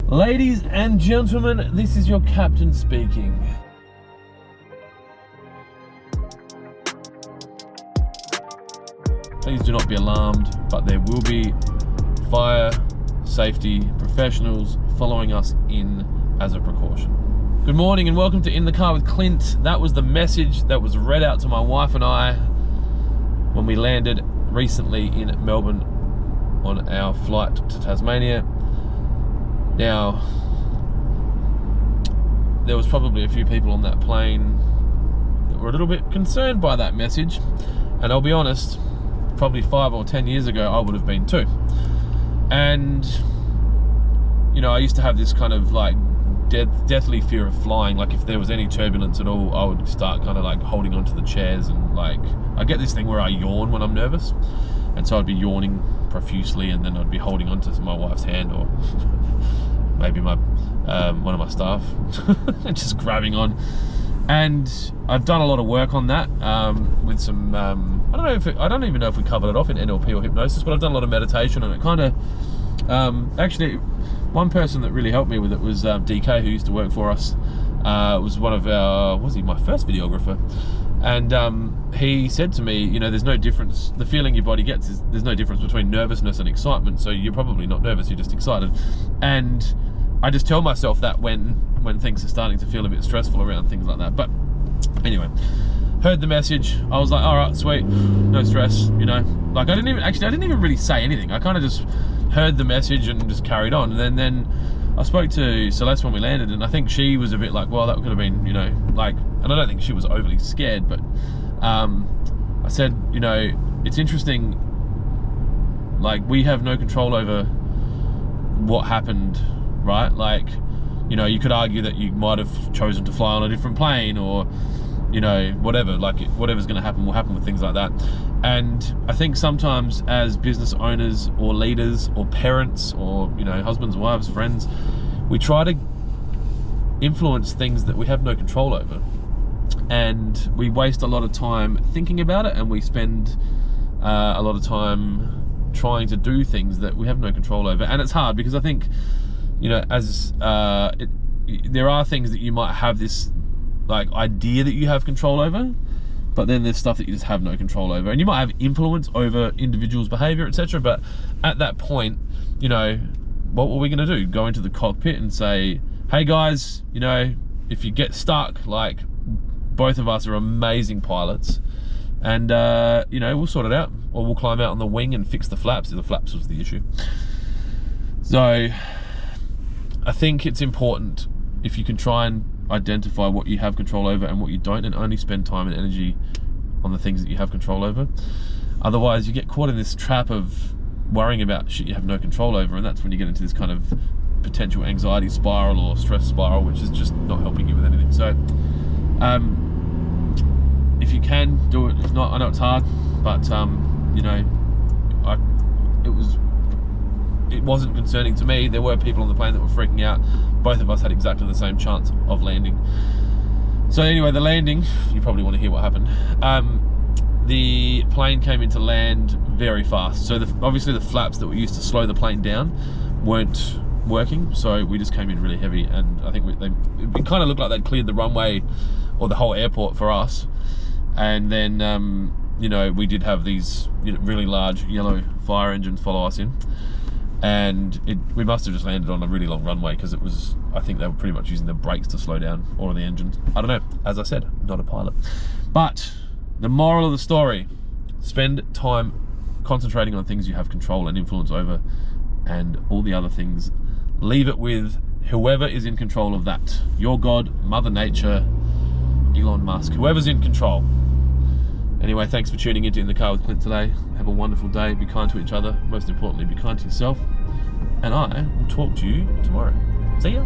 Ladies and gentlemen, this is your captain speaking. Please do not be alarmed, but there will be fire safety professionals following us in as a precaution. Good morning and welcome to In the Car with Clint. That was the message that was read out to my wife and I when we landed recently in Melbourne on our flight to Tasmania. Now, there was probably a few people on that plane that were a little bit concerned by that message, and I'll be honest, probably 5 or 10 years ago I would have been too. And you know, I used to have this kind of like deathly fear of flying. Like if there was any turbulence at all, I would start kind of like holding onto the chairs, and like I get this thing where I yawn when I'm nervous, and so I'd be yawning profusely, and then I'd be holding onto my wife's hand, or maybe my one of my staff, and just grabbing on. And I've done a lot of work on that with some I don't even know if we covered it off in NLP or hypnosis, but I've done a lot of meditation, and it kind of actually one person that really helped me with it was DK, who used to work for us. Was one of our, was he my first videographer? And he said to me, you know, there's no difference, the feeling your body gets is there's no difference between nervousness and excitement, so you're probably not nervous, you're just excited. And I just tell myself that when things are starting to feel a bit stressful around things like that. But anyway, heard the message, I was like, all right, sweet, no stress, you know. Like I didn't even really say anything. I kind of just heard the message and just carried on. And then I spoke to Celeste when we landed, and I think she was a bit like, well, that could have been, you know, like, and I don't think she was overly scared, but I said, you know, it's interesting, like we have no control over what happened, right? Like, you know, you could argue that you might have chosen to fly on a different plane, or, you know, whatever, like whatever's going to happen will happen with things like that. And I think sometimes as business owners or leaders or parents or, you know, husbands, wives, friends, we try to influence things that we have no control over. And we waste a lot of time thinking about it, and we spend a lot of time trying to do things that we have no control over. And it's hard because I think, you know, as there are things that you might have this like idea that you have control over, but then there's stuff that you just have no control over, and you might have influence over individuals' behavior, etc. But at that point, you know, what were we going to do? Go into the cockpit and say, hey guys, you know, if you get stuck, like both of us are amazing pilots, and you know, we'll sort it out, or we'll climb out on the wing and fix the flaps if the flaps was the issue. So I think it's important if you can try and identify what you have control over and what you don't, and only spend time and energy on the things that you have control over. Otherwise you get caught in this trap of worrying about shit you have no control over, and that's when you get into this kind of potential anxiety spiral or stress spiral, which is just not helping you with anything. So if you can do it, if not, I know it's hard, but you know, it wasn't concerning to me. There were people on the plane that were freaking out. Both of us had exactly the same chance of landing. So anyway, the landing, you probably want to hear what happened. The plane came into land very fast. So obviously the flaps that were used to slow the plane down weren't working. So we just came in really heavy, and I think it kind of looked like they'd cleared the runway or the whole airport for us. And then, you know, we did have these, you know, really large yellow fire engines follow us in. And we must have just landed on a really long runway, because it was, I think they were pretty much using the brakes to slow down, or the engines. I don't know. As I said, not a pilot. But the moral of the story, spend time concentrating on things you have control and influence over, and all the other things, leave it with whoever is in control of that. Your God, Mother Nature, Elon Musk, whoever's in control. Anyway, thanks for tuning into In the Car with Clint today. Have a wonderful day. Be kind to each other. Most importantly, be kind to yourself. And I will talk to you tomorrow. See ya.